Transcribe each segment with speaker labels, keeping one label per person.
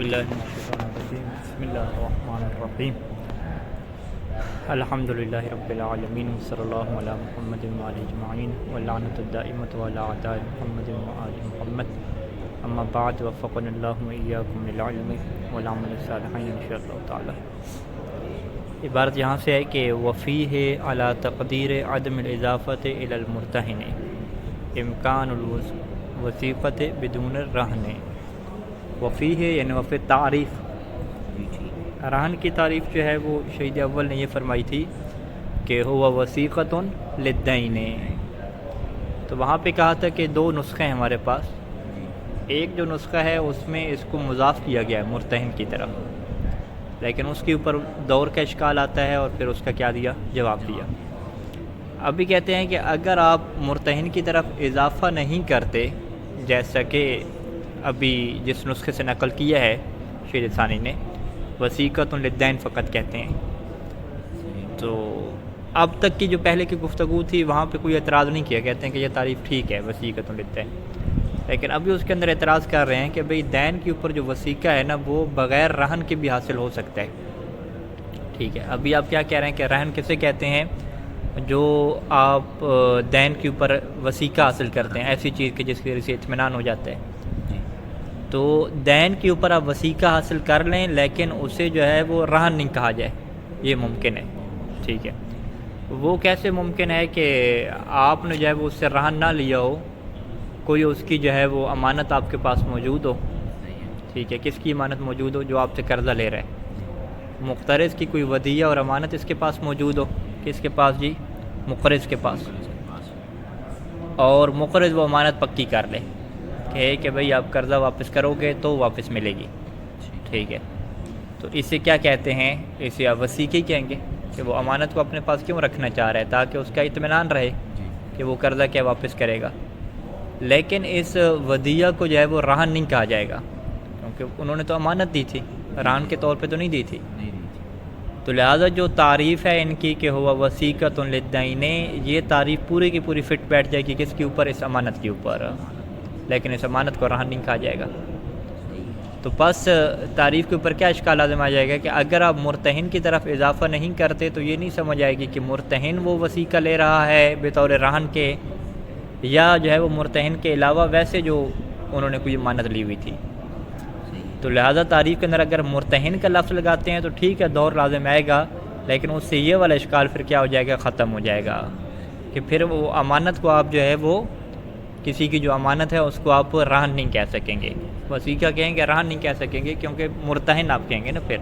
Speaker 1: باللہ من الشیطان الرجیم بسم اللہ الرحمن الرحیم الحمدللہ رب العالمین صلی اللہ علی محمد وعلی اجمعین واللعنۃ الدائمۃ علی اعداء محمد وعلی محمد اما بعد وفقنا اللہ وإیاکم للعلم والعمل الصالح انشاء اللہ تعالی۔ عبارت یہاں سے ہے کہ وفیہ علی تقدیر عدم الاضافۃ الی المرتہن امکان الوثیقۃ بدون الرہن۔ وفی ہے یعنی وفی تعریف، رہن کی تعریف جو ہے وہ شہید اول نے یہ فرمائی تھی کہ ہوا وثیقۃ للدین، تو وہاں پہ کہا تھا کہ دو نسخے ہیں ہمارے پاس، ایک جو نسخہ ہے اس میں اس کو مضاف کیا گیا ہے مرتہن کی طرف، لیکن اس کے اوپر دور کا اشکال آتا ہے اور پھر اس کا کیا دیا، جواب دیا۔ ابھی کہتے ہیں کہ اگر آپ مرتہن کی طرف اضافہ نہیں کرتے، جیسا کہ ابھی جس نسخے سے نقل کیا ہے شیخ ثانی نے، وثیقۃ للدین فقط کہتے ہیں، تو اب تک کی جو پہلے کی گفتگو تھی وہاں پہ کوئی اعتراض نہیں کیا، کہتے ہیں کہ یہ تعریف ٹھیک ہے وثیقۃ للدین، لیکن ابھی اس کے اندر اعتراض کر رہے ہیں کہ بھئی دین کے اوپر جو وثیقہ ہے نا وہ بغیر رہن کے بھی حاصل ہو سکتا ہے، ٹھیک ہے۔ ابھی آپ کیا کہہ رہے ہیں کہ رہن کسے کہتے ہیں؟ جو آپ دین کے اوپر وثیقہ حاصل کرتے ہیں، ایسی چیز کہ جس کی وجہ سے اطمینان ہو جاتا ہے، تو دین کے اوپر آپ وثیقہ حاصل کر لیں لیکن اسے جو ہے وہ رہن نہیں کہا جائے، یہ ممکن ہے، ٹھیک ہے۔ وہ کیسے ممکن ہے کہ آپ نے جو ہے وہ اس سے رہن نہ لیا ہو، کوئی اس کی جو ہے وہ امانت آپ کے پاس موجود ہو، ٹھیک ہے، کس کی امانت موجود ہو؟ جو آپ سے قرضہ لے رہا ہے، مقترض کی کوئی ودیعہ اور امانت اس کے پاس موجود ہو، کس کے پاس جی؟ مقرض کے پاس، اور مقرض وہ امانت پکی کر لے کہ بھئی آپ قرضہ واپس کرو گے تو واپس ملے گی، ٹھیک ہے، تو اسے کیا کہتے ہیں؟ اسے آپ وثیقہ کہیں گے کہ وہ امانت کو اپنے پاس کیوں رکھنا چاہ رہا ہے، تاکہ اس کا اطمینان رہے کہ وہ قرضہ کیا واپس کرے گا، لیکن اس ودیعہ کو جو ہے وہ رہن نہیں کہا جائے گا، کیونکہ انہوں نے تو امانت دی تھی، رہن کے طور پہ تو نہیں دی تھی، تو لہٰذا جو تعریف ہے ان کی کہ ہوا وثیقۃ للدین، یہ تعریف پوری کی پوری فٹ بیٹھ جائے گی کس کے اوپر؟ اس امانت کے اوپر، لیکن اس امانت کو رہن نہیں کہا جائے گا۔ تو پس تعریف کے اوپر کیا اشکال لازم آ جائے گا کہ اگر آپ مرتہن کی طرف اضافہ نہیں کرتے تو یہ نہیں سمجھ آئے گی کہ مرتہن وہ وثیقہ لے رہا ہے بطور رہن کے، یا جو ہے وہ مرتہن کے علاوہ ویسے جو انہوں نے کوئی امانت لی ہوئی تھی، تو لہٰذا تعریف کے اندر اگر مرتہن کا لفظ لگاتے ہیں تو ٹھیک ہے دور لازم آئے گا، لیکن اس سے یہ والا اشکال پھر کیا ہو جائے گا؟ ختم ہو جائے گا کہ پھر وہ امانت کو آپ جو ہے وہ کسی کی جو امانت ہے اس کو آپ رہن نہیں کہہ سکیں گے، وثیقہ کہیں گے، رہن نہیں کہہ سکیں گے، کیونکہ مرتہن آپ کہیں گے نا پھر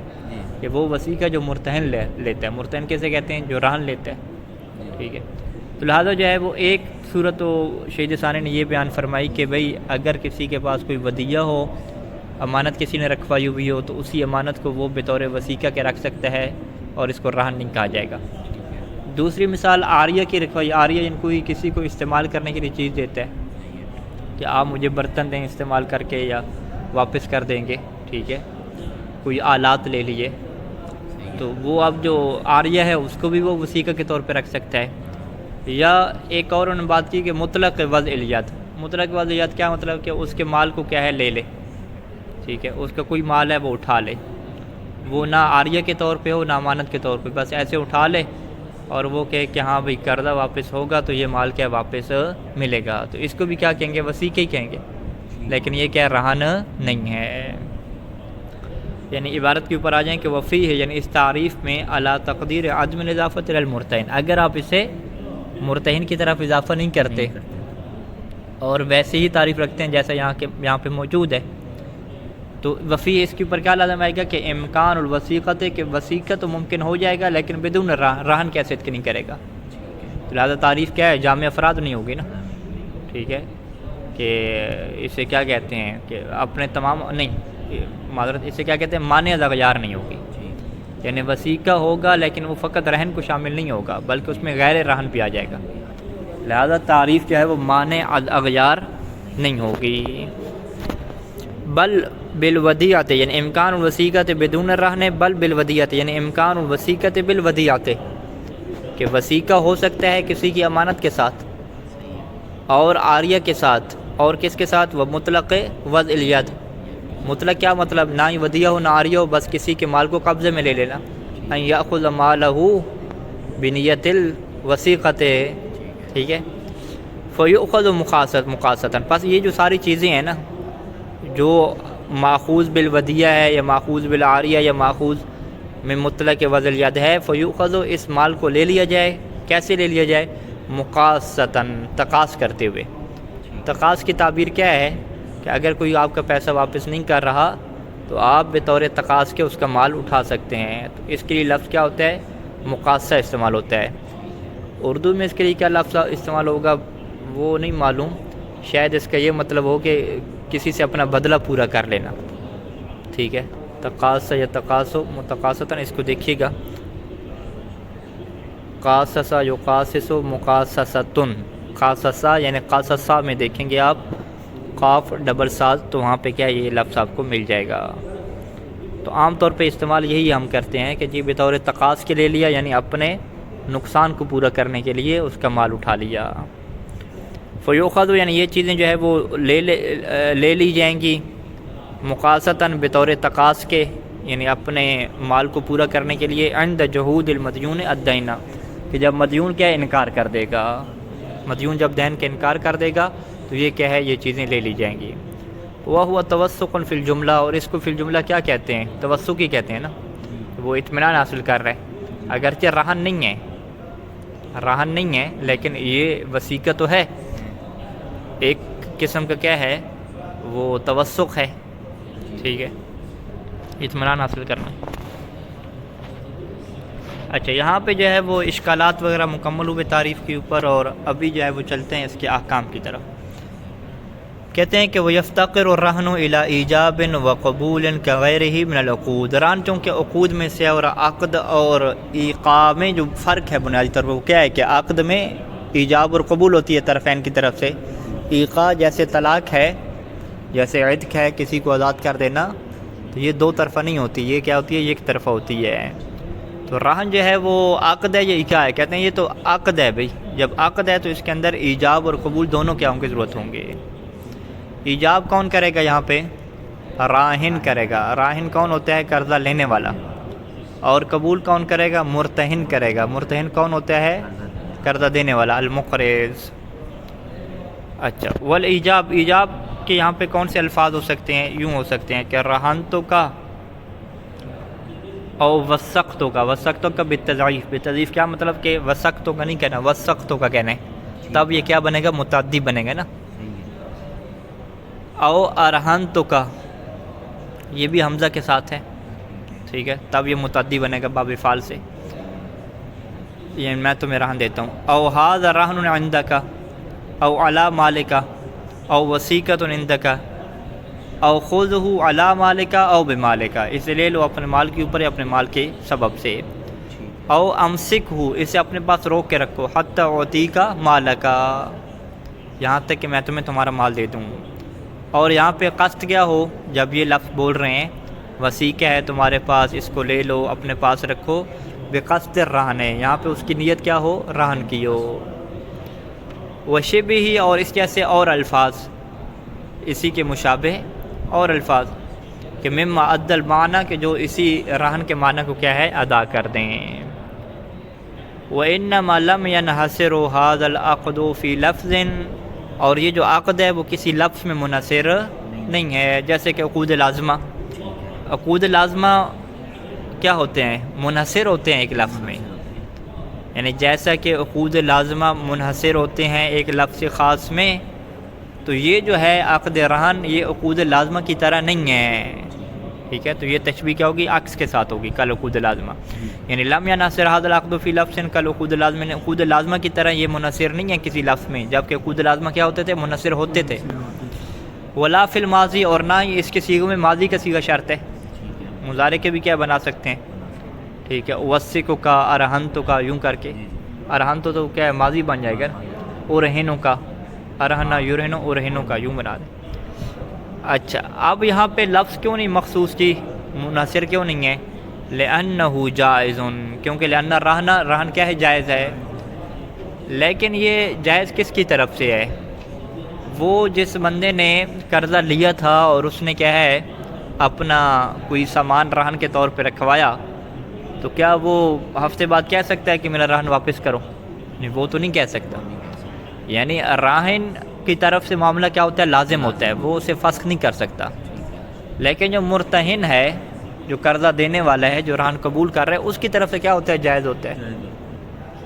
Speaker 1: کہ وہ وثیقہ جو مرتہن لیتا ہے، مرتہن کیسے کہتے ہیں؟ جو رہن لیتا ہے، ٹھیک ہے۔ تو لہٰذا جو ہے وہ ایک صورت و شہید ثانی نے یہ بیان فرمائی کہ بھئی اگر کسی کے پاس کوئی ودیعہ ہو، امانت کسی نے رکھوائی ہوئی ہو، تو اسی امانت کو وہ بطور وثیقہ کے رکھ سکتا ہے اور اس کو رہن نہیں کہا جائے گا۔ دوسری مثال عاریہ کی رکھوائی، عاریہ جن کوئی کسی کو استعمال کرنے کے لیے چیز دیتا ہے کہ آپ مجھے برتن دیں استعمال کر کے یا واپس کر دیں گے، ٹھیک ہے، کوئی آلات لے لیے، تو وہ اب جو عاریہ ہے اس کو بھی وہ وثیقہ کے طور پہ رکھ سکتا ہے۔ یا ایک اور انہوں نے بات کی کہ مطلق وضع الید، مطلق وضع الید کیا مطلب؟ کہ اس کے مال کو کیا ہے لے لے، ٹھیک ہے، اس کا کوئی مال ہے وہ اٹھا لے، وہ نہ عاریہ کے طور پہ ہو نہ امانت کے طور پہ، بس ایسے اٹھا لے اور وہ کہے کہ ہاں بھئی قرضہ واپس ہوگا تو یہ مال کیا واپس ملے گا، تو اس کو بھی کیا کہیں گے؟ وثیقہ ہی کہیں گے، لیکن یہ کیا رہن نہیں ہے۔ یعنی عبارت کے اوپر آ جائیں کہ وفی ہے، یعنی اس تعریف میں علی تقدیر عدم الاضافۃ الی المرتہن، اگر آپ اسے مرتہن کی طرف اضافہ نہیں کرتے اور ویسے ہی تعریف رکھتے ہیں جیسا یہاں پہ موجود ہے، تو وفی اس کے اوپر کیا لازم آئے گا کہ امکان الوثیقۃ، کہ وثیقہ تو ممکن ہو جائے گا لیکن بدون رہن کی حیثیت کے نہیں کرے گا، تو لہٰذا تعریف کیا ہے؟ جامع افراد نہیں ہوگی نا، ٹھیک ہے، کہ اسے کیا کہتے ہیں کہ اپنے تمام نہیں، معذرت، اسے کیا کہتے ہیں؟ مانع از اغیار نہیں ہوگی، یعنی وثیقہ ہوگا لیکن وہ فقط رہن کو شامل نہیں ہوگا بلکہ اس میں غیر رہن بھی آ جائے گا، لہذا تعریف جو ہے وہ مانع از اغیار نہیں ہوگی۔ بل بالودیعۃ، یعنی امکان الوثیقۃ بدون الرہن، بل بالودیعۃ، یعنی امکان الوثیقۃ بالودیعۃ، کہ وثیقہ ہو سکتا ہے کسی کی امانت کے ساتھ اور عاریہ کے ساتھ، اور کس کے ساتھ؟ وہ مطلق وضع الید، مطلق کیا مطلب؟ نہ ہی ودیعہ ہو نہ عاریہ ہو، بس کسی کے مال کو قبضے میں لے لینا. ان یاخذ مالہ بنیت الوثیقۃ، ٹھیک ہے. فیؤخذ مقاصۃً، پس یہ جو ساری چیزیں ہیں نا، جو ماخوذ بالودیعہ ہے یا ماخوذ بالعاریہ یا ماخوذ میں مطلق وضع الید ہے، فیؤخذ، اس مال کو لے لیا جائے. کیسے لے لیا جائے؟ مقاصۃً، تقاص کرتے ہوئے. تقاص کی تعبیر کیا ہے کہ اگر کوئی آپ کا پیسہ واپس نہیں کر رہا تو آپ بطور تقاص کے اس کا مال اٹھا سکتے ہیں. تو اس کے لیے لفظ کیا ہوتا ہے؟ مقاصہ استعمال ہوتا ہے. اردو میں اس کے لیے کیا لفظ استعمال ہوگا وہ نہیں معلوم، شاید اس کا یہ مطلب ہو کہ کسی سے اپنا بدلہ پورا کر لینا. ٹھیک ہے، تقاص یا تقاصو متقاصتاً، اس کو دیکھیے گا. قاصص یقاصص مقاصصۃن، قاصصہ یعنی قاصصہ میں دیکھیں گے آپ قاف ڈبل ساز، تو وہاں پہ کیا یہ لفظ آپ کو مل جائے گا. تو عام طور پہ استعمال یہی ہم کرتے ہیں کہ جی بطور تقاص کے لے لیا، یعنی اپنے نقصان کو پورا کرنے کے لیے اس کا مال اٹھا لیا. فیؤخذ، یعنی یہ چیزیں جو ہے وہ لے لی جائیں گی. مقاصتاً، بطور تقاص کے، یعنی اپنے مال کو پورا کرنے کے لیے. عند جحود المدیون الدین، کہ جب مدیون کیا انکار کر دے گا، مدیون جب دین کا انکار کر دے گا تو یہ کیا ہے، یہ چیزیں لے لی جائیں گی. وہو توثق فی الجملہ، اور اس کو فی الجملہ کیا کہتے ہیں؟ توثق ہی کہتے ہیں نا. وہ اطمینان حاصل کر رہے ہیں، اگرچہ رہن نہیں ہے، رہن نہیں ہے، لیکن یہ وثیقہ تو ہے، ایک قسم کا کیا ہے وہ توثق ہے. ٹھیک ہے، اطمینان حاصل کرنا. اچھا، یہاں پہ جو ہے وہ اشکالات وغیرہ مکمل ہوئے تعریف کے اوپر، اور ابھی جو ہے وہ چلتے ہیں اس کے احکام کی طرف. کہتے ہیں کہ وہ یفتقر الرہن الی ایجاب و قبول کغیرہ من العقود. رہن چونکہ عقود میں سے، اور عقد اور ایقاع میں جو فرق ہے بنیادی طور پر وہ کیا ہے کہ عقد میں ایجاب اور قبول ہوتی ہے طرفین کی طرف سے. ایقاع جیسے طلاق ہے، جیسے عتق ہے، کسی کو آزاد کر دینا، تو یہ دو طرفہ نہیں ہوتی، یہ کیا ہوتی ہے، یہ ایک طرفہ ہوتی ہے. تو رہن جو ہے وہ عقد ہے یا ایقاع ہے؟ کہتے ہیں یہ تو عقد ہے بھائی. جب عقد ہے تو اس کے اندر ایجاب اور قبول دونوں کیا ہوں گے، ضرورت ہوں گے. ایجاب کون کرے گا یہاں پہ؟ راہن کرے گا. راہن کون ہوتا ہے؟ قرضہ لینے والا. اور قبول کون کرے گا؟ مرتہن کرے گا. مرتہن کون ہوتا ہے؟ قرضہ دینے والا، المقرض. اچھا، والایجاب، ایجاب کے یہاں پہ کون سے الفاظ ہو سکتے ہیں؟ یوں ہو سکتے ہیں کہ رہنتوں کا اور وثقتوں کا. وثقتوں کا بالتضعیف. بالتضعیف کیا مطلب کہ وثقتوں کا نہیں کہنا، وثقتوں کا کہنا ہے، تب یہ کیا بنے گا؟ متعدی بنے گا نا. او ارہنتوں کا، یہ بھی حمزہ کے ساتھ ہے، ٹھیک ہے، تب یہ متعدی بنے گا باب فعل سے. یہ میں تمہیں رہن دیتا ہوں. او ھذا رہن عندک او علی مالک او وثیقۃ عندک او خذہ علی مالک او بمالک، اسے لے لو اپنے مال کے اوپر یا اپنے مال کے سبب سے. او امسکہ، اسے اپنے پاس روک کے رکھو، حتی اعطیک مالک، یہاں تک کہ میں تمہیں تمہارا مال دے دوں. اور یہاں پہ قصد کیا ہو، جب یہ لفظ بول رہے ہیں وثیقہ ہے تمہارے پاس، اس کو لے لو اپنے پاس رکھو، بقصد الرہن، یہاں پہ اس کی نیت کیا ہو؟ رہن کی ہو. وشبہ، اور اس جیسے اور الفاظ، اسی کے مشابہ اور الفاظ، کہ مما ادى المعنی، کہ جو اسی رہن کے معنی کو کیا ہے؟ ادا کر دیں. وانما لم ينحصر هذا العقد في لفظ، اور یہ جو عقد ہے وہ کسی لفظ میں منحصر نہیں ہے. جیسے کہ عقود لازمہ، عقود لازمہ کیا ہوتے ہیں؟ منحصر ہوتے ہیں ایک لفظ میں. یعنی جیسا کہ عقود لازمہ منحصر ہوتے ہیں ایک لفظ خاص میں، تو یہ جو ہے عقد رہن یہ عقود لازمہ کی طرح نہیں ہے. ٹھیک ہے، تو یہ تشبیہ کیا ہوگی؟ عکس کے ساتھ ہوگی، کل عقود لازمہ. یعنی لم ينحصر هذا العقد في لفظ، کل عقود لازمہ، عقود لازمہ کی طرح یہ منحصر نہیں ہے کسی لفظ میں، جبکہ عقود لازمہ کیا ہوتے تھے؟ منحصر ہوتے تھے. ولا فی الماضی، اور نہ ہی اس کے صیغوں میں ماضی کا صیغہ شرط ہے. مضارع کے بھی کیا بنا سکتے ہیں. ٹھیک ہے، اوثق کا، ارہنت کا، یوں کر کے. ارہنت تو کیا ہے؟ ماضی بن جائے گا. ارہنوں کا، ارہنا یرہنو، ارہنوں کا، یوں بنا دیں. اچھا، اب یہاں پہ لفظ کیوں نہیں مخصوص کی، منحصر کیوں نہیں ہے؟ لأنہ جائز، کیونکہ لأن رہن کیا ہے؟ جائز ہے. لیکن یہ جائز کس کی طرف سے ہے؟ وہ جس بندے نے قرضہ لیا تھا اور اس نے کیا ہے اپنا کوئی سامان رہن کے طور پہ رکھوایا تو کیا وہ ہفتے بعد کہہ سکتا ہے کہ میرا رہن واپس کرو؟ نہیں، وہ تو نہیں کہہ سکتا. یعنی راہن کی طرف سے معاملہ کیا ہوتا ہے؟ لازم ہوتا ہے، وہ اسے فسخ نہیں کر سکتا. لیکن جو مرتہن ہے، جو قرضہ دینے والا ہے، جو رہن قبول کر رہا ہے، اس کی طرف سے کیا ہوتا ہے؟ جائز ہوتا ہے.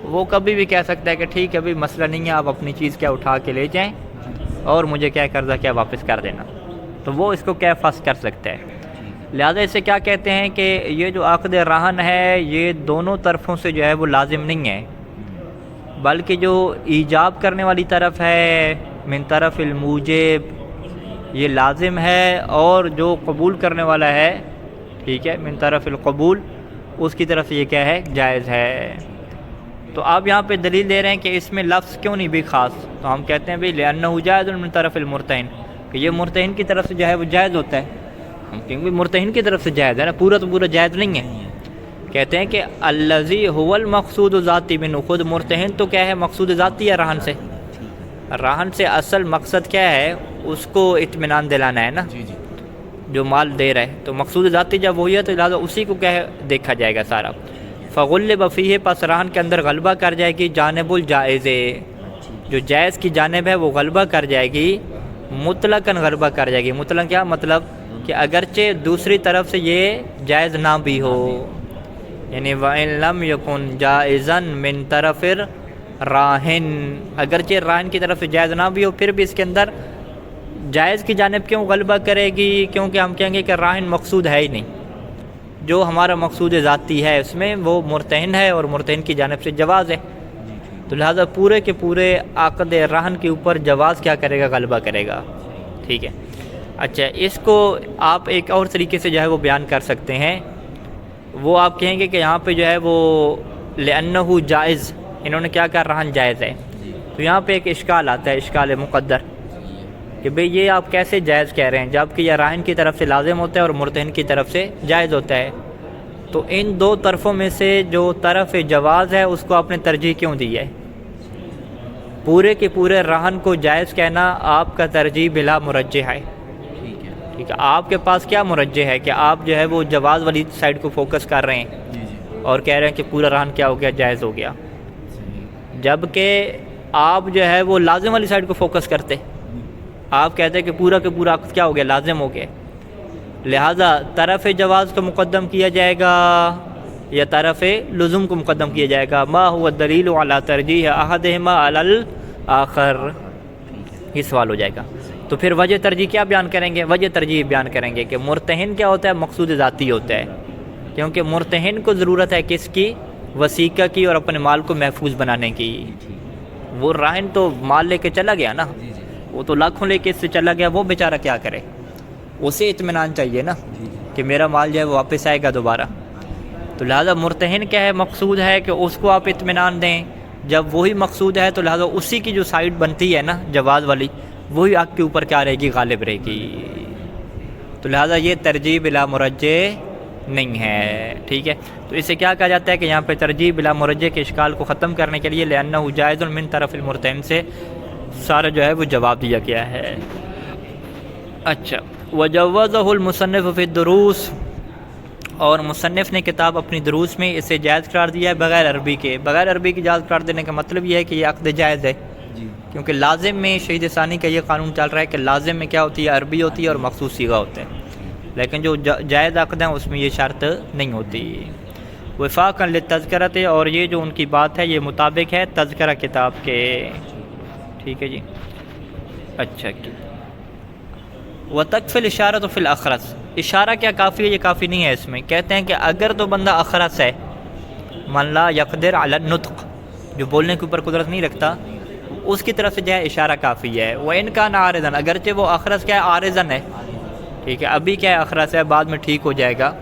Speaker 1: وہ کبھی بھی کہہ سکتا ہے کہ ٹھیک ہے ابھی مسئلہ نہیں ہے، آپ اپنی چیز کیا اٹھا کے لے جائیں اور مجھے کیا قرضہ کیا واپس کر دینا. تو وہ اس کو کیا فسخ کر سکتا ہے. لہٰذا اسے کیا کہتے ہیں کہ یہ جو عقد رہن ہے یہ دونوں طرفوں سے جو ہے وہ لازم نہیں ہے، بلکہ جو ایجاب کرنے والی طرف ہے من طرف الموجب یہ لازم ہے، اور جو قبول کرنے والا ہے ٹھیک ہے من طرف القبول اس کی طرف سے یہ کیا ہے؟ جائز ہے. تو آپ یہاں پہ دلیل دے رہے ہیں کہ اس میں لفظ کیوں نہیں بھی خاص؟ تو ہم کہتے ہیں بھئی لأنہ جائز من طرف المرتہن، کہ یہ مرتہن کی طرف سے جو ہے وہ جائز ہوتا ہے. ہم کہیں گے مرتہن کی طرف سے جائز ہے نا، پورا تو پورا جائز نہیں ہے. کہتے ہیں کہ الذی هو المقصود ذاتی منہ، خود مرتہن تو کیا ہے؟ مقصود ذاتی ہے رہن سے. رہن سے اصل مقصد کیا ہے؟ اس کو اطمینان دلانا ہے نا، جو مال دے رہا ہے. تو مقصود ذاتی جب وہی ہے تو لہٰذا اسی کو کیا ہے؟ دیکھا جائے گا سارا. فغلب فیہ، پس رہن کے اندر غلبہ کر جائے گی جانب الجائز، جو جائز کی جانب ہے وہ غلبہ کر جائے گی، مطلقاً غلبہ کر جائے گی. مطلق کیا مطلب؟ کہ اگرچہ دوسری طرف سے یہ جائز نہ بھی ہو، یعنی وَإِن لَمْ يَكُنْ جَائِزًا مِنْ طَرَفِ الرَّاهِنِ، اگرچہ راہن کی طرف سے جائز نہ بھی ہو پھر بھی اس کے اندر جائز کی جانب کیوں غلبہ کرے گی؟ کیونکہ ہم کہیں گے کہ راہن مقصود ہے ہی نہیں، جو ہمارا مقصود ذاتی ہے اس میں وہ مرتہن ہے، اور مرتہن کی جانب سے جواز ہے. تو لہٰذا پورے کے پورے عقد رہن کے اوپر جواز کیا کرے گا؟ غلبہ کرے گا. ٹھیک ہے. اچھا، اس کو آپ ایک اور طریقے سے جو ہے وہ بیان کر سکتے ہیں. وہ آپ کہیں گے کہ یہاں پہ جو ہے وہ لأنہ جائز، انہوں نے کیا کہا؟ رہن جائز ہے. تو یہاں پہ ایک اشکال آتا ہے، اشکال مقدر، کہ بھئی یہ آپ کیسے جائز کہہ رہے ہیں جبکہ یہ راہن کی طرف سے لازم ہوتا ہے اور مرتہن کی طرف سے جائز ہوتا ہے. تو ان دو طرفوں میں سے جو طرف جواز ہے اس کو آپ نے ترجیح کیوں دی ہے؟ پورے کے پورے رہن کو جائز کہنا آپ کا ترجیح بلا مرجح ہے. ٹھیک ہے، آپ کے پاس کیا مرجح ہے کہ آپ جو ہے وہ جواز والی سائڈ کو فوکس کر رہے ہیں اور کہہ رہے ہیں کہ پورا رہن کیا ہو گیا؟ جائز ہو گیا، جبکہ آپ جو ہے وہ لازم والی سائڈ کو فوکس کرتے. آپ کہتے ہیں کہ پورا کے پورا عقد کیا ہو گیا؟ لازم ہو گیا. لہٰذا طرف جواز کو مقدم کیا جائے گا یا طرف لزوم کو مقدم کیا جائے گا؟ ما هو الدلیل علی ترجیح احدہما علی الآخر، یہ سوال ہو جائے گا. تو پھر وجہ ترجیح کیا بیان کریں گے؟ وجہ ترجیح بیان کریں گے کہ مرتہن کیا ہوتا ہے؟ مقصود ذاتی ہوتا ہے، کیونکہ مرتہن کو ضرورت ہے کس کی؟ وثیقہ کی، اور اپنے مال کو محفوظ بنانے کی. وہ راہن تو مال لے کے چلا گیا نا، وہ تو لاکھوں لے کے اس سے چلا گیا، وہ بیچارہ کیا کرے؟ اسے اطمینان چاہیے نا کہ میرا مال جو ہے وہ واپس آئے گا دوبارہ. تو لہٰذا مرتہن کیا ہے؟ مقصود ہے کہ اس کو آپ اطمینان دیں. جب وہی مقصود ہے تو لہٰذا اسی کی جو سائڈ بنتی ہے نا جواز والی، وہی آپ کے اوپر کیا رہے گی؟ غالب رہے گی. تو لہٰذا یہ ترجیح بلا مرجح نہیں ہے. ٹھیک ہے. تو اسے کیا کہا جاتا ہے کہ یہاں پہ ترجیح بلا مرجح کے اشکال کو ختم کرنے کے لیے لأنہ جائز من طرف المرتہن سے سارا جو ہے وہ جواب دیا گیا ہے. اچھا، وجوزہ المصنف فی الدروس، اور مصنف نے کتاب اپنی دروس میں اسے جائز قرار دیا ہے بغیر عربی کے. بغیر عربی کی جائز قرار دینے کا مطلب یہ ہے کہ یہ عقد جائز ہے، کیونکہ لازم میں شہید ثانی کا یہ قانون چل رہا ہے کہ لازم میں کیا ہوتی ہے؟ عربی ہوتی ہے اور مخصوص صیغہ ہوتا ہے، لیکن جو جائز عقد ہیں اس میں یہ شرط نہیں ہوتی. وفاقاً للتذکرۃ، اور یہ جو ان کی بات ہے یہ مطابق ہے تذکرہ کتاب کے. ٹھیک ہے جی. اچھا، وتکفی الاشارۃ فی الاخرس، اشارہ کیا کافی ہے؟ یہ کافی نہیں ہے اس میں. کہتے ہیں کہ اگر تو بندہ اخرس ہے، من لا یقدر علی النطق، جو بولنے کے اوپر قدرت نہیں رکھتا، اس کی طرف سے جو ہے اشارہ کافی ہے. وَإِنْ كَانَ عَارِضًا، اگرچہ وہ اخرس کیا ہے؟ عارضاً ہے. ٹھیک ہے، ابھی کیا ہے؟ اخرس ہے، بعد میں ٹھیک ہو جائے گا.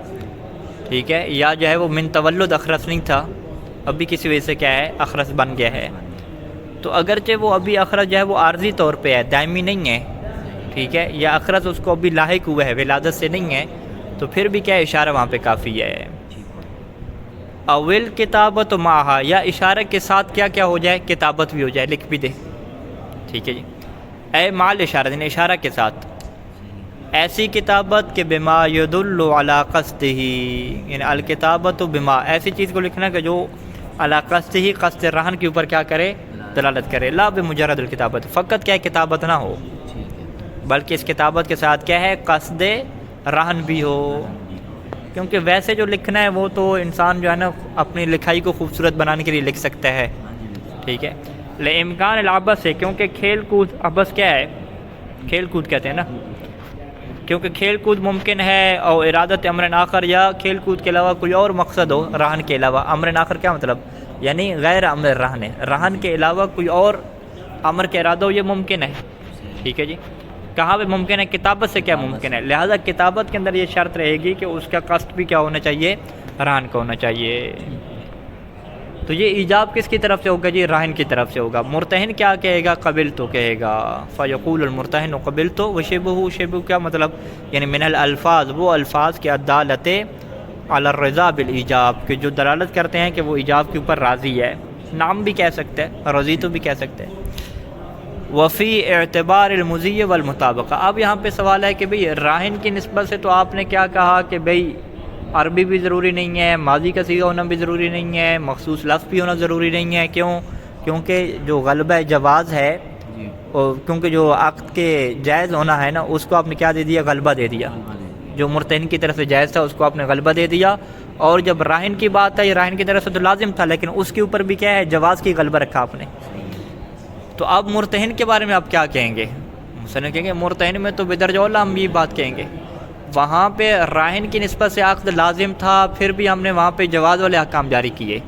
Speaker 1: ٹھیک ہے، یا جو ہے وہ من تولد اخرس نہیں تھا، ابھی کسی وجہ سے کیا ہے؟ اخرس بن گیا ہے. تو اگرچہ وہ ابھی اخرس جو ہے وہ عارضی طور پہ ہے، دائمی نہیں ہے. ٹھیک ہے، یا اخرس اس کو ابھی لاحق ہوا ہے، ولادت سے نہیں ہے، تو پھر بھی کیا اشارہ وہاں پہ کافی ہے. اول کتابت معہا، یا اشارہ کے ساتھ کیا کیا ہو جائے؟ کتابت بھی ہو جائے، لکھ بھی دے. ٹھیک ہے جی. اے مال اشارہ، یعنی اشارہ کے ساتھ. ایسی کتابت کہ بما یدل علی قصدہ، یعنی الکتابت بما، ایسی چیز کو لکھنا کہ جو علی قصدہ، قصد رہن کے اوپر کیا کرے، دلالت کرے، لا بمجرد الکتابت، فقط کیا کتابت نہ ہو بلکہ اس کتابت کے ساتھ کیا ہے، قصد رہن بھی ہو، کیونکہ ویسے جو لکھنا ہے وہ تو انسان جو ہے نا اپنی لکھائی کو خوبصورت بنانے کے لیے لکھ سکتا ہے، ٹھیک ہے، لامکان العبث ہے، کیونکہ کھیل کود، عبث کیا ہے، کھیل کود کہتے ہیں نا، کیونکہ کھیل کود ممکن ہے، اور ارادت امر آخر، یا کھیل کود کے علاوہ کوئی اور مقصد ہو رہن کے علاوہ، امر آخر کیا مطلب، یعنی غیر امر رہن ہے، رہن کے علاوہ کوئی اور امر کا ارادہ ہو، یہ ممکن ہے، ٹھیک ہے جی، کہاں پہ ممکن ہے، کتابت سے کیا ممکن ہے، لہذا کتابت کے اندر یہ شرط رہے گی کہ اس کا قصد بھی کیا ہونا چاہیے، رہن کا ہونا چاہیے۔ تو یہ ایجاب کس کی طرف سے ہوگا جی، راہن کی طرف سے ہوگا۔ مرتہن کیا کہے گا، قبل تو کہے گا، فیقول المرتہن قبل تو وشبہ، شبہ کیا مطلب، یعنی من الالفاظ، وہ الفاظ کے عدالت علی الرضا بالایجاب، کہ جو دلالت کرتے ہیں کہ وہ ایجاب کے اوپر راضی ہے، نام بھی کہہ سکتے ہیں، رضی تو بھی کہہ سکتے ہیں۔ وفی اعتبار المضی والمطابقہ، اب یہاں پہ سوال ہے کہ بھئی راہن کی نسبت سے تو آپ نے کیا کہا کہ بھئی عربی بھی ضروری نہیں ہے، ماضی کا صیغہ ہونا بھی ضروری نہیں ہے، مخصوص لفظ بھی ہونا ضروری نہیں ہے، کیوں؟ کیونکہ جو غلبہ جواز ہے، اور کیونکہ جو عقد کے جائز ہونا ہے نا، اس کو آپ نے کیا دے دیا، غلبہ دے دیا، جو مرتہن کی طرف سے جائز تھا اس کو آپ نے غلبہ دے دیا، اور جب راہن کی بات ہے، یہ راہن کی طرف سے تو لازم تھا، لیکن اس کے اوپر بھی کیا ہے، جواز کی غلبہ رکھا آپ نے۔ تو اب مرتہن کے بارے میں آپ کیا کہیں گے، مثلا کہیں گے مرتہن میں تو بدرجہ اولیٰ ہم یہ بات کہیں گے، وہاں پہ راہن کی نسبت سے عقد لازم تھا، پھر بھی ہم نے وہاں پہ جواز والے احکام جاری کیے،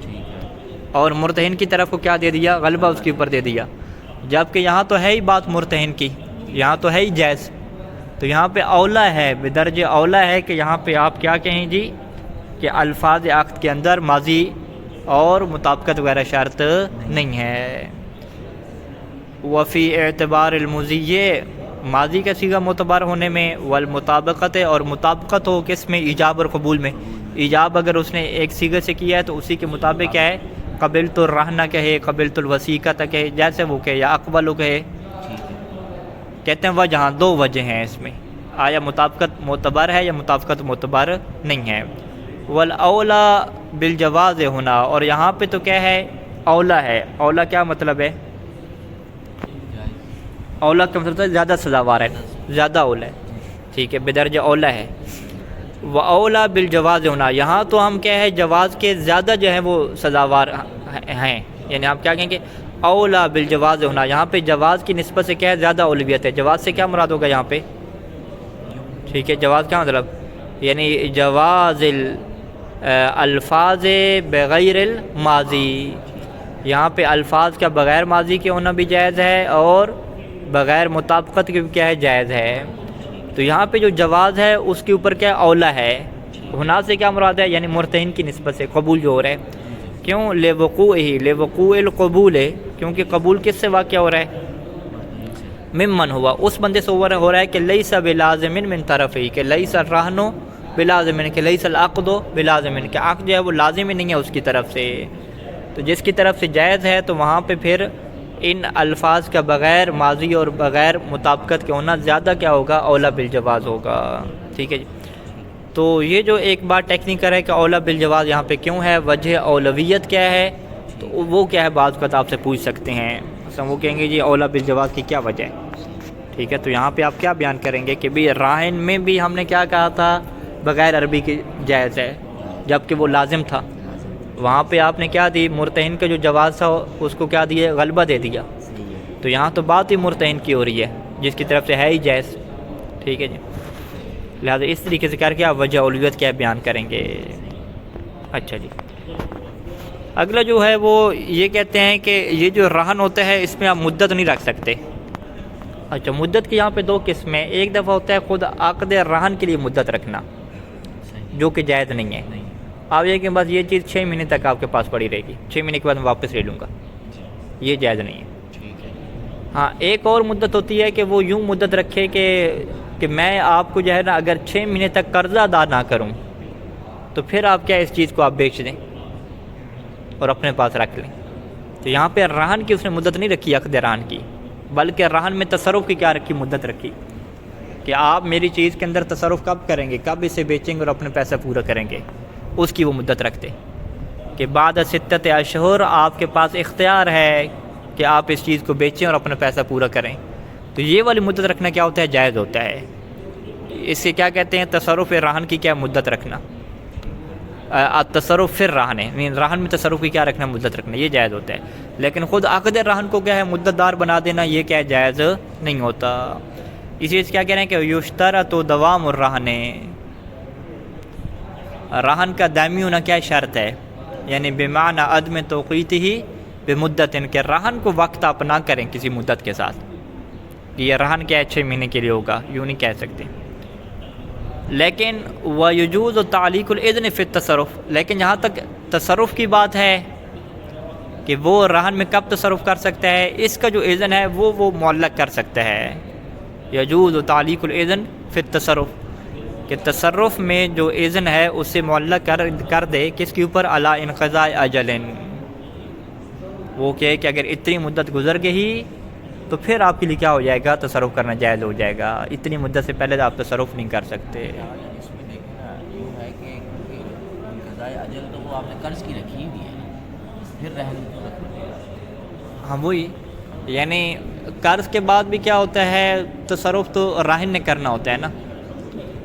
Speaker 1: اور مرتہن کی طرف کو کیا دے دیا، غلبہ اس کے اوپر دے دیا، جبکہ یہاں تو ہے ہی بات مرتہن کی، یہاں تو ہے ہی جائز، تو یہاں پہ اولیٰ ہے، بدرجہ اولیٰ ہے کہ یہاں پہ آپ کیا کہیں جی، کہ الفاظ عقد کے اندر ماضی اور مطابقت وغیرہ شرط نہیں ہے۔ وفی اعتبار المضی، ماضی کا صیغہ معتبر ہونے میں، والمطابقت، اور مطابقت ہو کس میں، ایجاب اور قبول میں، ایجاب اگر اس نے ایک صیغے سے کیا ہے تو اسی کے مطابق کیا ہے، قبلت الرہن کہے، قبلت الوثیقۃ کہے، جیسے وہ کہے، یا اقبل کہے، کہتے ہیں وجہ، دو وجہ ہیں اس میں، آیا مطابقت معتبر ہے یا مطابقت معتبر نہیں ہے۔ والاولیٰ بالجواز ہونا، اور یہاں پہ تو کیا ہے، اولیٰ ہے، اولیٰ کیا مطلب ہے، اولیٰ کا مطلب ہے زیادہ سزاوار ہے، زیادہ اولیٰ ہے، ٹھیک ہے، بدرجہ اولیٰ ہے۔ واولیٰ بالجواز ہونا، یہاں تو ہم کیا ہے، جواز کے زیادہ جو ہے وہ سزاوار ہیں، یعنی آپ کیا کہیں گے، اولیٰ بالجواز ہونا، یہاں پہ جواز کی نسبت سے کیا ہے، زیادہ اولویت ہے۔ جواز سے کیا مراد ہوگا یہاں پہ، ٹھیک ہے، جواز کیا مطلب، یعنی جواز الفاظ بغیر الماضی، یہاں پہ الفاظ کا بغیر ماضی کے ہونا بھی جائز ہے، اور بغیر مطابقت کے بھی کیا ہے، جائز ہے۔ تو یہاں پہ جو جواز ہے اس کے اوپر کیا اولیٰ ہے، ہونا سے کیا مراد ہے، یعنی مرتہن کی نسبت سے قبول جو ہو رہا ہے، کیوں، لوقوع القبول ہے، کیونکہ قبول کس سے واقع ہو رہا ہے، ممن ہوا، اس بندے سے ہو رہا ہے کہ لیس بلازم من طرفی، کہ لیس الرہن بلازم، کہ لیس العقد بلازم، کہ عقد جو ہے وہ لازم ہی نہیں ہے اس کی طرف سے، تو جس کی طرف سے جائز ہے تو وہاں پہ پھر ان الفاظ کا بغیر ماضی اور بغیر مطابقت کے ہونا زیادہ کیا ہوگا، اولیٰ بالجواز ہوگا، ٹھیک ہے جی۔ تو یہ جو ایک بات ٹیکنیکل ہے کہ اولیٰ بالجواز یہاں پہ کیوں ہے، وجہ اولویت کیا ہے، تو وہ کیا ہے، بعض اوقات آپ سے پوچھ سکتے ہیں، مثلا وہ کہیں گے جی اولیٰ بالجواز کی کیا وجہ ہے، ٹھیک ہے، تو یہاں پہ آپ کیا بیان کریں گے کہ بھی راہن میں بھی ہم نے کیا کہا تھا، بغیر عربی کی جائز ہے، جبکہ وہ لازم تھا، وہاں پہ آپ نے کیا دی، مرتہن کا جو جواز تھا اس کو کیا دیا، غلبہ دے دیا، تو یہاں تو بات ہی مرتہن کی ہو رہی ہے جس کی طرف سے ہے ہی جائز، ٹھیک ہے جی، لہٰذا اس طریقے سے کر کے آپ وجہ اولویت کیا بیان کریں گے۔ اچھا جی، اگلا جو ہے وہ یہ کہتے ہیں کہ یہ جو رہن ہوتا ہے اس میں آپ مدت نہیں رکھ سکتے۔ اچھا، مدت کی یہاں پہ دو قسمیں، ایک دفعہ ہوتا ہے خود عقد رہن کے لیے مدت رکھنا جو کہ جائز نہیں ہے، آپ یہ کہ بس یہ چیز 6 مہینے تک آپ کے پاس پڑی رہے گی، 6 مہینے کے بعد میں واپس لے لوں گا، یہ جائز نہیں ہے۔ ہاں، ایک اور مدت ہوتی ہے کہ وہ یوں مدت رکھے کہ میں آپ کو جو ہے نا اگر 6 مہینے تک قرضہ ادا نہ کروں تو پھر آپ کیا اس چیز کو آپ بیچ دیں اور اپنے پاس رکھ لیں، تو یہاں پہ رہن کی اس نے مدت نہیں رکھی عقد رہن کی، بلکہ رہن میں تصرف کی کیا رکھی، مدت رکھی، کہ آپ میری چیز کے اندر تصرف کب کریں گے، کب اسے بیچیں گے اور اپنے پیسہ پورا کریں گے، اس کی وہ مدت رکھتے کہ بعد ستت اشہر آپ کے پاس اختیار ہے کہ آپ اس چیز کو بیچیں اور اپنا پیسہ پورا کریں. تو یہ والی مدت رکھنا کیا ہوتا ہے، جائز ہوتا ہے. اس سے کیا کہتے ہیں، تصرف رہن کی کیا مدت رکھنا، تصرف پھر رہن ہے، یعنی رہن میں تصرف کی کیا رکھنا، مدت رکھنا، یہ جائز ہوتا ہے. لیکن خود عقد رہن کو کیا ہے مدت دار بنا دینا، یہ کیا جائز نہیں ہوتا. اسی سے کیا کہہ رہے ہیں کہ یشترط دوام الرہن، رہن کا دائمی ہونا کیا شرط ہے، یعنی بمعنی عدم توقیت ہی بمدت، کہ رہن کو وقت آپ نہ کریں کسی مدت کے ساتھ، یہ رہن کیا ہے 6 مہینے کے لیے ہوگا، یوں نہیں کہہ سکتے. لیکن وَيَجُوزُ تَعْلِيقُ الْإِذْنِ فِي التَّصَرُّفِ، لیکن جہاں تک تصرف کی بات ہے کہ وہ رہن میں کب تصرف کر سکتا ہے، اس کا جو اذن ہے وہ معلق کر سکتا ہے. يَجُوزُ تَعْلِيقُ الْإِذْنِ فِي التَّصَرُّفِ، کہ تصرف میں جو اذن ہے اسے معلق کر دے کس کے اوپر، عَلَىٰ انقضاء اجل، وہ کہ اگر اتنی مدت گزر گئی تو پھر آپ کے لیے کیا ہو جائے گا، تصرف کرنا جائز ہو جائے گا. اتنی مدت سے پہلے آپ تصرف نہیں کر سکتے.
Speaker 2: اس میں دیکھیں نا یوں ہے کہ انقضاء اجل تو وہ آپ نے قرض کی رکھی ہوئی ہے، پھر رہن کیوں رکھنا ہے؟
Speaker 1: ہاں وہی، یعنی قرض کے بعد بھی کیا ہوتا ہے، تصرف تو راہن نے کرنا ہوتا ہے نا.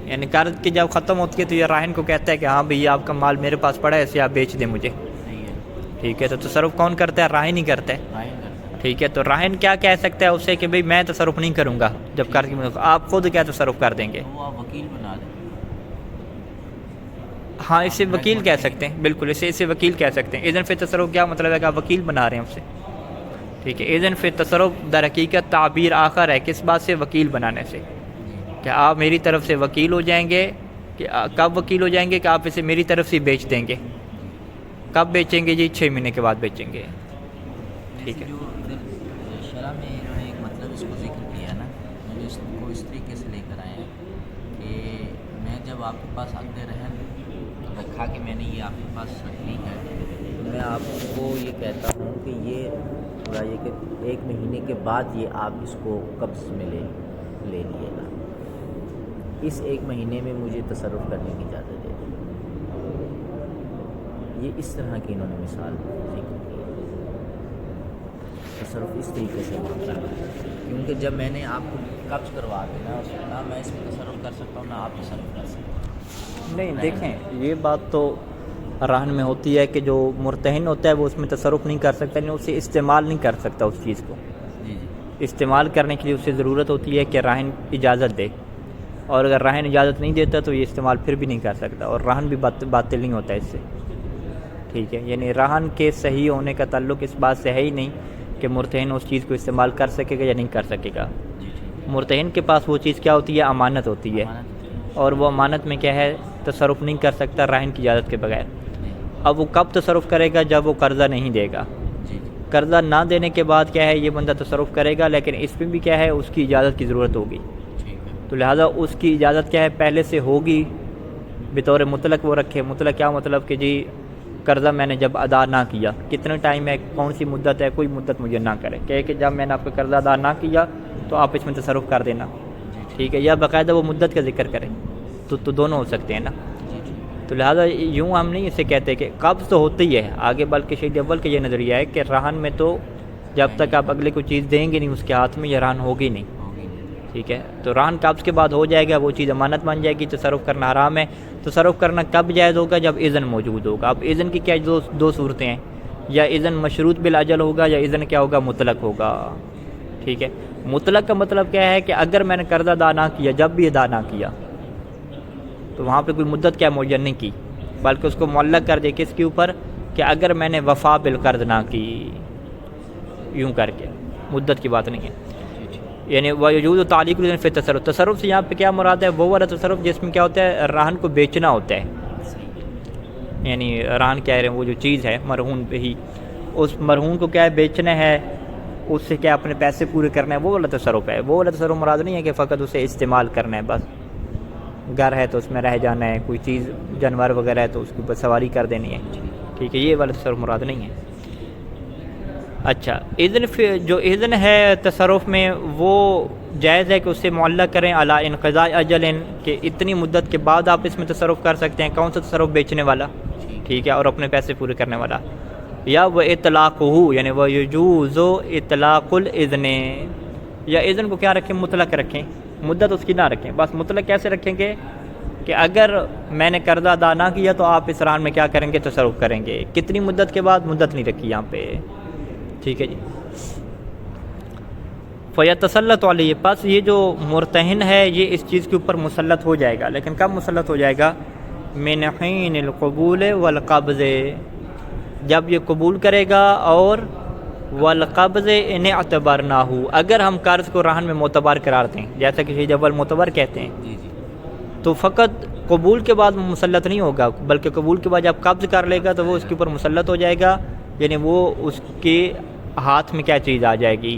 Speaker 1: یعنی قرض کی جب ختم ہوتی ہے تو یہ راہن کو کہتا ہے کہ ہاں بھئی آپ کا مال میرے پاس پڑا ہے، اسے آپ بیچ دیں مجھے.
Speaker 2: صحیح ہے،
Speaker 1: ٹھیک ہے، تو تصرف کون کرتا ہے، راہن ہی کرتا ہے.
Speaker 2: رائن کرنا.
Speaker 1: ٹھیک ہے، تو راہن کیا کہہ سکتا ہے اسے کہ بھئی میں تصرف نہیں کروں گا جب قرض کی، آپ خود کیا تصرف کر دیں گے.
Speaker 2: وہ آپ وکیل بنا دیں.
Speaker 1: ہاں اسے وکیل کہہ سکتے ہیں، بالکل اسے وکیل کہہ سکتے ہیں. اذن فی تصرف کیا مطلب ہے کہ آپ وکیل بنا رہے ہیں اسے. ٹھیک ہے، اذن فی تصرف در حقیقت تعبیر آخر ہے کس بات سے، وکیل بنانے سے، کہ آپ میری طرف سے وکیل ہو جائیں گے. کہ کب وکیل ہو جائیں گے، کہ آپ اسے میری طرف سے بیچ دیں گے. کب بیچیں گے جی، 6 مہینے کے بعد بیچیں گے. ٹھیک ہے،
Speaker 2: جو شرح میں انہوں نے ایک مطلب اس کو ذکر کیا ہے نا، مجھے اس کو اس طریقے سے لے کر آئے ہیں کہ میں جب آپ کے پاس عقد رہن رکھا کہ میں نے یہ آپ کے پاس رکھی ہے، تو میں آپ کو یہ کہتا ہوں کہ یہ پورا یہ کہ 1 مہینے کے بعد یہ آپ اس کو قبض میں لے لیے گا، اس 1 مہینے میں مجھے تصرف کرنے کی اجازت دے دیں. یہ اس طرح کی انہوں نے مثال ذکر کی ہے. تصرف اس طریقے سے ہوتا ہے، کیونکہ جب میں نے آپ کو قبض کروا دینا، نہ میں اس میں تصرف کر سکتا ہوں نہ آپ تصرف کر سکتے ہیں.
Speaker 1: نہیں دیکھیں یہ بات تو رہن میں ہوتی ہے کہ جو مرتہن ہوتا ہے وہ اس میں تصرف نہیں کر سکتا، یعنی اسے استعمال نہیں کر سکتا اس چیز کو.
Speaker 2: جی جی،
Speaker 1: استعمال کرنے کے لیے اسے ضرورت ہوتی ہے کہ راہن اجازت دے، اور اگر راہن اجازت نہیں دیتا تو یہ استعمال پھر بھی نہیں کر سکتا، اور راہن بھی باطل نہیں ہوتا اس سے. ٹھیک ہے، یعنی راہن کے صحیح ہونے کا تعلق اس بات سے ہے ہی نہیں کہ مرتہن اس چیز کو استعمال کر سکے گا یا نہیں کر سکے گا.
Speaker 2: جی جی،
Speaker 1: مرتہن کے پاس وہ چیز کیا ہوتی ہے، امانت ہوتی ہے،
Speaker 2: امانت ہوتی ہے.
Speaker 1: اور وہ امانت میں کیا ہے، تصرف نہیں کر سکتا راہن کی اجازت کے بغیر.
Speaker 2: جی
Speaker 1: اب وہ کب تصرف کرے گا، جب وہ قرضہ نہیں دے گا.
Speaker 2: جی،
Speaker 1: قرضہ نہ دینے کے بعد کیا ہے، یہ بندہ تصرف کرے گا، لیکن اس میں بھی کیا ہے، اس کی اجازت کی ضرورت ہوگی.
Speaker 2: ٹھیک ہے.
Speaker 1: تو لہٰذا اس کی اجازت کیا ہے، پہلے سے ہوگی، بطور مطلق وہ رکھے. مطلق کیا مطلب کہ جی قرضہ میں نے جب ادا نہ کیا، کتنے ٹائم ہے، کون سی مدت ہے، کوئی مدت مجھے نہ کرے، کہ جب میں نے آپ کا قرضہ ادا نہ کیا تو آپ اس میں تصرف کر دینا. ٹھیک ہے، یا باقاعدہ وہ مدت کا ذکر کرے، تو دونوں ہو سکتے ہیں نا.
Speaker 2: جی جی،
Speaker 1: تو لہٰذا یوں ہم نہیں اسے کہتے کہ قبض تو ہوتی ہے آگے، بلکہ شہید اول کا یہ نظریہ ہے کہ رہن میں تو جب تک آپ اگلے کو چیز دیں گے نہیں اس کے ہاتھ میں، یہ رہن ہوگی نہیں.
Speaker 2: ہوگی.
Speaker 1: ٹھیک ہے، تو رہن قبض کے بعد ہو جائے گا، وہ چیز امانت بن جائے گی، تصرف کرنا حرام ہے. تصرف کرنا کب جائز ہوگا، جب اذن موجود ہوگا. اب اذن کی کیا دو صورتیں ہیں، یا اذن مشروط بالاجل ہوگا، یا اذن کیا ہوگا، مطلق ہوگا. ٹھیک ہے، مطلق کا مطلب کیا ہے کہ اگر میں نے قرضہ ادا نہ کیا، جب بھی ادا نہ کیا، تو وہاں پہ کوئی مدت کیا معین نہیں کی، بلکہ اس کو معلق کر دے کس کے اوپر، کہ اگر میں نے وفا بالقرض نہ کی، یوں کر کے، مدت کی بات نہیں ہے. یعنی وجود و تعلیق الذن فی تصرف، تصرف سے یہاں پہ کیا مراد ہے، وہ والا تصرف جس میں کیا ہوتا ہے، رہن کو بیچنا ہوتا ہے. یعنی رہن کہہ رہے ہیں وہ جو چیز ہے مرہون پہ ہی، اس مرہون کو کیا ہے، بیچنا ہے، اس سے کیا اپنے پیسے پورے کرنا ہے، وہ والا تصرف ہے. وہ والا تصرف مراد نہیں ہے کہ فقط اسے استعمال کرنا ہے، بس گھر ہے تو اس میں رہ جانا ہے، کوئی چیز جانور وغیرہ ہے تو اس کے اوپر سواری کر دینی ہے. ٹھیک ہے، یہ والا تصرف مراد نہیں ہے. اچھا، اذن جو اذن ہے تصرف میں، وہ جائز ہے کہ اس سے معلق کریں علی انقضاء اجل، کہ اتنی مدت کے بعد آپ اس میں تصرف کر سکتے ہیں. کون سا تصرف؟ بیچنے والا، ٹھیک ہے، اور اپنے پیسے پورے کرنے والا. یا وہ اطلاق ہو، یعنی وہ یجوز اطلاق الاذن، یا اذن کو کیا رکھیں؟ مطلق رکھیں، مدت اس کی نہ رکھیں. بس مطلق کیسے رکھیں گے کہ اگر میں نے قرضہ ادا نہ کیا تو آپ اس رہن میں کیا کریں گے؟ تصرف کریں گے. کتنی مدت کے بعد؟ مدت نہیں رکھی یہاں پہ، ٹھیک ہے جی. فیتسلط علیہ، پس یہ جو مرتہن ہے یہ اس چیز کے اوپر مسلط ہو جائے گا. لیکن کب مسلط ہو جائے گا؟ من حین القبول والقبض، جب یہ قبول کرے گا، اور والقبض ان اعتبرناہ، اگر ہم قرض کو رہن میں معتبر قرار دیں، جیسا کہ جب المعتبر کہتے ہیں،
Speaker 2: جی جی
Speaker 1: تو فقط قبول کے بعد مسلط نہیں ہوگا، بلکہ قبول کے بعد جب قبض کر لے گا تو وہ اس کے اوپر مسلط ہو جائے گا، یعنی وہ اس کے ہاتھ میں کیا چیز آ جائے گی.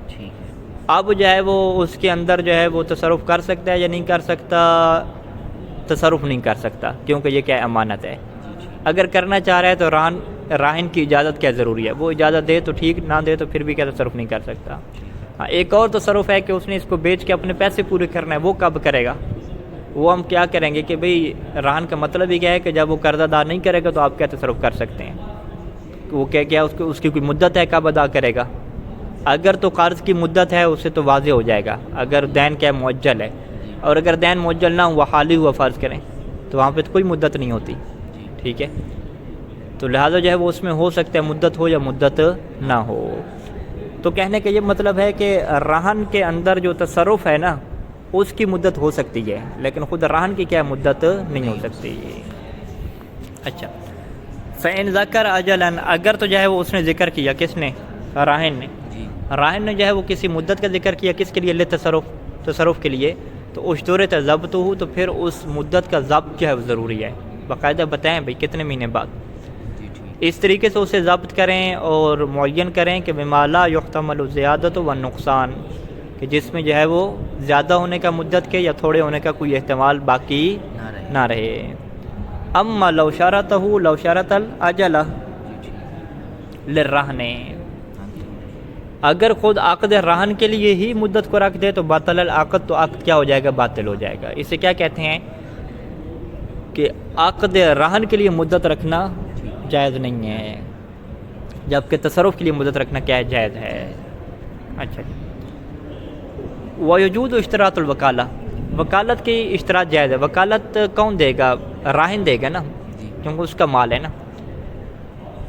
Speaker 2: ٹھیک ہے.
Speaker 1: اب جو ہے وہ اس کے اندر جو ہے وہ تصرف کر سکتا ہے یا نہیں کر سکتا؟ تصرف نہیں کر سکتا، کیونکہ یہ کیا امانت ہے. اگر کرنا چاہ رہا ہے تو راہن کی اجازت کیا ضروری ہے؟ وہ اجازت دے تو ٹھیک، نہ دے تو پھر بھی کیا تصرف نہیں کر سکتا. ہاں، ایک اور تصرف ہے کہ اس نے اس کو بیچ کے اپنے پیسے پورے کرنا ہے. وہ کب کرے گا؟ وہ ہم کیا کریں گے کہ بھئی رہن کا مطلب ہی کیا ہے کہ جب وہ قرض ادا نہیں کرے گا تو آپ کیا تصرف کر سکتے ہیں. وہ کیا اس کی کوئی مدت ہے کب ادا کرے گا؟ اگر تو قرض کی مدت ہے اس سے تو واضح ہو جائے گا. اگر دین کیا معجل ہے، اور اگر دین معجل نہ ہوا، حالی ہوا فرض کریں، تو وہاں پہ تو کوئی مدت نہیں ہوتی، ٹھیک ہے. تو لہٰذا جو ہے وہ اس میں ہو سکتا ہے مدت ہو یا مدت نہ ہو. تو کہنے کا یہ مطلب ہے کہ رہن کے اندر جو تصرف ہے نا اس کی مدت ہو سکتی ہے، لیکن خود رہن کی کیا مدت نہیں ہو سکتی. اچھا، فَإِن ذَكَرَ أَجَلًا، اگر تو جو ہے وہ اس نے ذکر کیا، کس نے؟ راہن نے. راہن نے جو ہے وہ کسی مدت کا ذکر کیا، کس کے لیے؟ تصرف کے لیے. تو اشترط ضبطہ، تو پھر اس مدت کا ضبط جو ہے وہ ضروری ہے. باقاعدہ بتائیں بھئی کتنے مہینے بعد. اس طریقے سے اسے ضبط کریں اور معین کریں کہ بما لا یحتمل الزیادۃ والنقصان، کہ جس میں جو ہے وہ زیادہ ہونے کا مدت کے یا تھوڑے ہونے کا کوئی احتمال باقی نہ رہے. اما لو شرط الاجل للرہن، اگر خود عقد رہن کے لیے ہی مدت کو رکھ دے تو باطل العقد، تو عقد کیا ہو جائے گا؟ باطل ہو جائے گا. اسے کیا کہتے ہیں کہ عقد رہن کے لیے مدت رکھنا جائز نہیں ہے، جبکہ تصرف کے لیے مدت رکھنا کیا ہے؟ جائز ہے. اچھا، وَيَجُوزُ اشتراط الوکالہ، وکالت کی اشتراط جائز ہے. وکالت کون دے گا؟ راہن دے گا نا، کیونکہ اس کا مال ہے نا.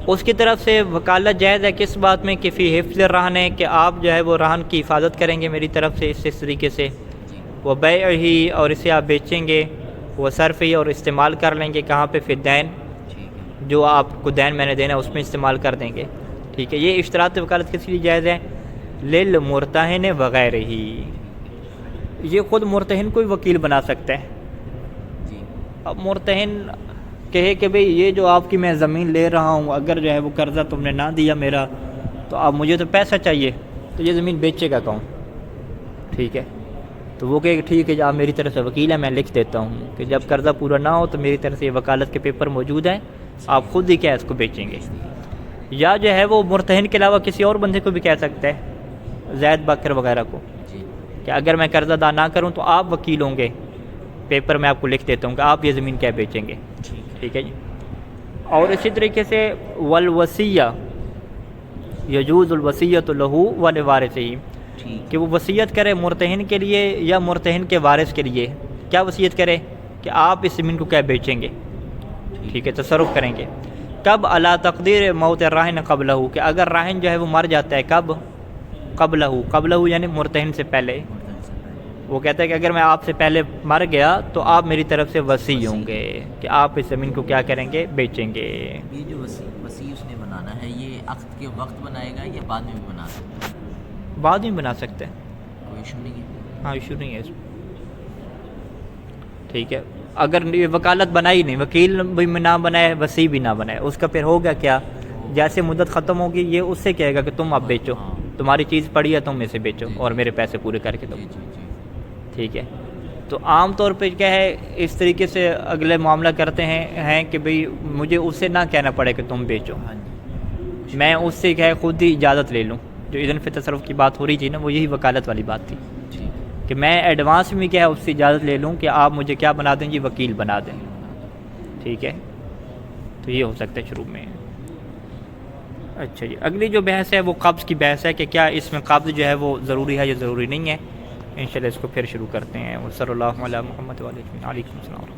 Speaker 1: اس کی طرف سے وکالت جائز ہے کس بات میں؟ کہ فی حفظ الرہن، کہ آپ جو ہے وہ رہن کی حفاظت کریں گے میری طرف سے اس طریقے سے. وہ بیع ہی، اور اسے آپ بیچیں گے. وہ صرف ہی، اور استعمال کر لیں گے کہاں پہ؟ فی الدین، جو آپ کو دین میں نے دینا ہے اس میں استعمال کر دیں گے، ٹھیک ہے. یہ اشتراط وکالت کس لیے جائز ہے؟ للمرتہن وغیرہ ہی، یہ خود مرتہن کو ہی وکیل بنا سکتا ہے. اب مرتہن کہے کہ بھئی یہ جو آپ کی میں زمین لے رہا ہوں، اگر جو ہے وہ قرضہ تم نے نہ دیا میرا، تو اب مجھے تو پیسہ چاہیے، تو یہ زمین بیچے گا کون؟ ٹھیک ہے. تو وہ کہے کہ ٹھیک ہے، آپ میری طرف سے وکیل ہے، میں لکھ دیتا ہوں کہ جب قرضہ پورا نہ ہو تو میری طرف سے یہ وکالت کے پیپر موجود ہیں، آپ خود ہی کیا اس کو بیچیں گے. یا جو ہے وہ مرتہن کے علاوہ کسی اور بندے کو بھی کہہ سکتا ہے، زید بکر وغیرہ کو، کہ اگر میں قرضہ ادا نہ کروں تو آپ وکیل ہوں گے، پیپر میں آپ کو لکھ دیتا ہوں کہ آپ یہ زمین کیا بیچیں گے، ٹھیک ہے جی. اور اسی طریقے سے والوصیہ یجوز الوصیۃ لہ ولوارثہ، کہ وہ وصیت کرے مرتہن کے لیے یا مرتہن کے وارث کے لیے. کیا وصیت کرے؟ کہ آپ اس زمین کو کیا بیچیں گے، ٹھیک ہے، تصرف کریں گے. کب؟ علی تقدیر موت الراہن قبلہ، کہ اگر راہن جو ہے وہ مر جاتا ہے، کب؟ قبلہ یعنی مرتہن سے پہلے. وہ کہتا ہے کہ اگر میں آپ سے پہلے مر گیا تو آپ میری طرف سے وصی ہوں گے کہ آپ اس زمین کو کیا کریں گے؟ بیچیں گے.
Speaker 2: یہ جو وصی اس نے بنانا ہے، یہ عقد کے وقت بنائے گا یا بعد میں بھی بنا سکتا ہے؟
Speaker 1: بعد میں بنا سکتے ہیں،
Speaker 2: کوئی ایشو نہیں ہے.
Speaker 1: ہاں، ایشو نہیں ہے اس میں، ٹھیک ہے. اگر یہ وکالت بنائی نہیں، وکیل بھی نہ بنائے، وصی بھی نہ بنائے، اس کا پھر ہوگا کیا؟ جیسے مدت ختم ہوگی یہ اس سے کہے گا کہ تم اب بیچو، تمہاری چیز پڑی ہے، تم اسے بیچو اور میرے پیسے پورے کر کے دو، ٹھیک ہے. تو عام طور پہ کیا ہے، اس طریقے سے اگلے معاملہ کرتے ہیں کہ بھئی مجھے اس سے نہ کہنا پڑے کہ تم بیچو، میں اس سے کیا ہے خود ہی اجازت لے لوں. جو اذن فی تصرف کی بات ہو رہی تھی نا، وہ یہی وکالت والی بات تھی. کہ میں ایڈوانس میں کیا ہے اس سے اجازت لے لوں کہ آپ مجھے کیا بنا دیں جی، وکیل بنا دیں، ٹھیک ہے. تو یہ ہو سکتا ہے شروع میں. اچھا جی، اگلی جو بحث ہے وہ قبض کی بحث ہے کہ کیا اس میں قبض جو ہے وہ ضروری ہے یا ضروری نہیں ہے. انشاءاللہ اس کو پھر شروع کرتے ہیں. وصلی اللہ علی محمد وعلیہ السلام.